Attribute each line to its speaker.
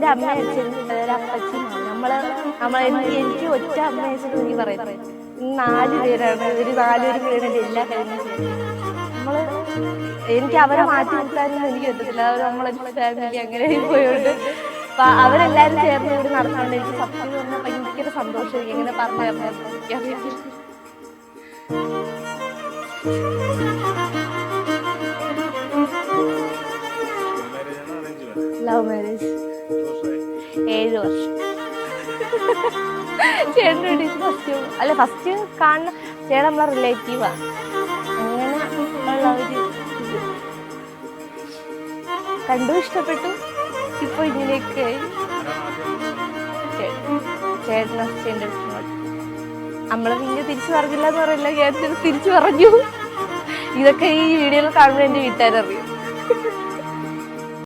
Speaker 1: എൻ്റെ അമ്മ അച്ഛനും അതായത് അപ്പച്ചനും എനിക്ക് ഒറ്റ അമ്മ അച്ഛനും എനിക്ക് പറയുന്നത് 4 പേരാണ്. ഒരു 4 പേരാണ് എൻ്റെ എല്ലാ കാര്യങ്ങളും ചെയ്യുന്നത്. എനിക്ക് അവരെ മാറ്റി നിർത്താനൊന്നും എനിക്ക് പറ്റത്തില്ല. അവർ നമ്മളൊരു ഫാമിലി അങ്ങനെ പോയോണ്ട് അവരെല്ലാരും ചേർന്ന് ഇവിടെ നടന്നുകൊണ്ട് എനിക്ക് സത്യം പറഞ്ഞാൽ ഭയങ്കര സന്തോഷം. എങ്ങനെ പറഞ്ഞു എനിക്കറിയില്ല. ലവ് മാരേജ് 7 വർഷം. ചേട്ടൻ്റെ ഫസ്റ്റ് കാണുന്ന ചേട്ടൻ നമ്മളെ റിലേറ്റീവാണ്. അങ്ങനെ ഉള്ള ഒരു കണ്ടു ഇഷ്ടപ്പെട്ടു. ഇപ്പൊ ഇങ്ങനെയൊക്കെ ചേട്ടനും ചേട്ടൻ്റെ നമ്മള് പിന്നെ തിരിച്ചു പറഞ്ഞില്ല എന്ന് പറയില്ല, ഞാൻ തിരിച്ചു പറഞ്ഞു. ഇതൊക്കെ ഈ വീഡിയോയിൽ കാണുമ്പോൾ എൻ്റെ വീട്ടുകാരറിയും.